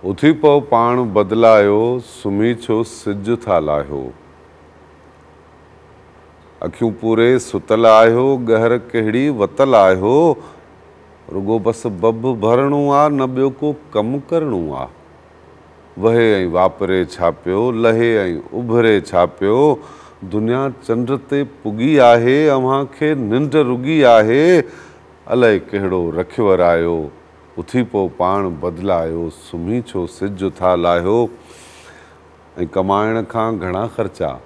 उथी पो पाण बदलायो, सुम्ही छो सिज था लाहियो। अखियूं पूरे सुतल आहियो, गहर कहिड़ी वतल आहियो। रुगो बस बब भरणो आ, न ॿियो को कमु करणो आ। वहे ऐं वापरे छा पियो, लहे ऐं उभरे छा पियो। दुनिया चंड ते पुगी आहे, अव्हां खे निंड रुगी आहे। अलाए कहिड़ो रखिवर आयो, उथी पो पाण बदलायो, सुम्ही छो सिज था लाहियो। ऐं कमाइण खां घणा ख़र्चा,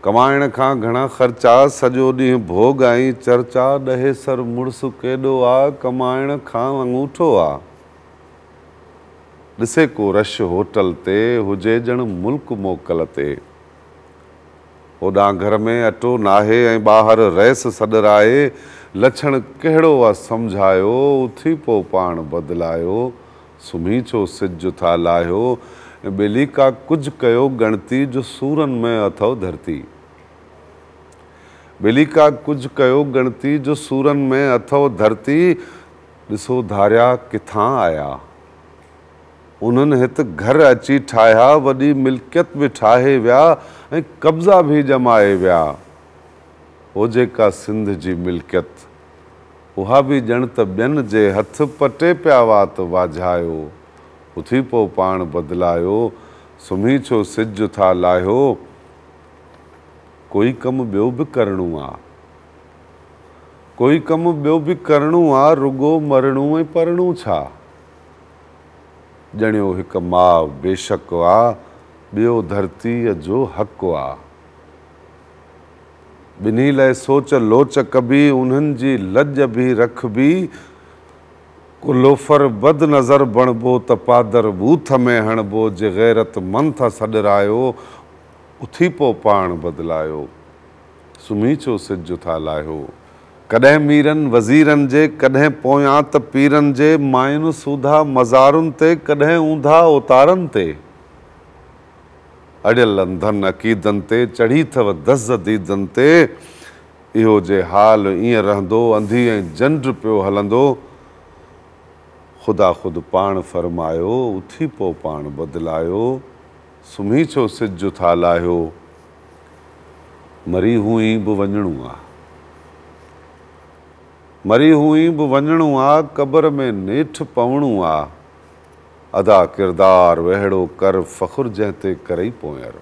कमाइण खां घणा ख़र्चा, सॼो ॾींहुं भोग ऐं चर्चा। ॾहे सर मुड़ुस केॾो आ, कमाइण खां अंगूठो आ। ॾिसे को रश होटल ते, हुजे ॼण मुल्क मोकल ते। होॾां घर में अटो नाहे ऐं ॿाहिरि रहिस सॾराए। लछण कहिड़ो आ सम्झायो, उथी पो पाण बदलायो, सुम्ही छो सिज था लाहियो। ऐं ॿेली का कुझु कयो गणती, जो सूरनि में अथव धरती। ॿेली का कुझु कयो गणती, जो सूरनि में अथव धरती। ॾिसो धारिया किथां आया, उन्हनि हित घर अची ठाहिया। वॾी मिल्कियत बि ठाहे विया ऐं कब्ज़ा बि जमाए विया। हो जेका सिंध जी मिल्कियत, उहा बि ॼण त ॿियनि जे हथ पटे पिया वात वाझायो। उथी पो पाण बदलायो, सुम्ही छो सिज था लाहियो। कोई कमु ॿियो बि करणो आ, कोई कमु ॿियो बि करणो आ। रुगो मरणो ऐं परणो छा। ॼणियो हिकु माउ बेशक आ, ॿियो धरतीअ जो हक़ आ। ॿिन्ही लाइ सोच लोचक बि, उन्हनि जी लॼ बि रखबी। को लोफर बद नज़र बणबो त पादर बूथ में हणबो। जे गैरत मंथ सॾरायो, उथी पो पाण बदलायो, सुम्ही छो सिज था लाहियो। कॾहिं मीरनि वज़ीरनि जे, कॾहिं पोयां त पीरनि जे। मायुनि सूधा मज़ारुनि ते, कॾहिं ऊंधा उतारनि ते। अड़ियल अंधनि अक़ीदनि ते, चढ़ी अथव दज़ दीदनि ते। इहो जे हाल ईअं रहंदो, अंधी ऐं जंड पियो हलंदो। ख़ुदा ख़ुदि पाण फरमायो, उथी पो पाण बदलायो, सुम्ही छो सिज था लाहियो। मरी हुई बि वञणो आ, मरी हुई बि वञणो आ। क़बर में नेठि पवणो आ। अदा किरदार वहिड़ो कर, फ़ख़ुर जंहिं ते करई पोयर।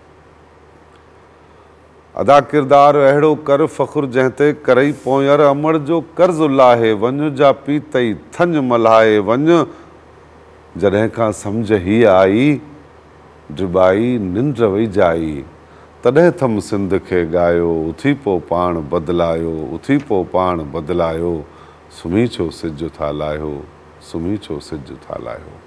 अदा किरदार अहिड़ो कर, फ़ख़ुर जंहिं ते करई पोयर। अमड़ जो कर्ज़ लाहे वञ, जा पीतई थञ मल्हाए वञ। जॾहिं खां सम्झ ही आई, ड्रिबाई निंड वई जाई। तॾहिं थम सिंध खे ॻायो, उथी पो पाण बदलायो, उथी पो पाण बदलायो। सुम्ही छो सिज था लाहियो, सुम्ही छो सिज था लाहियो।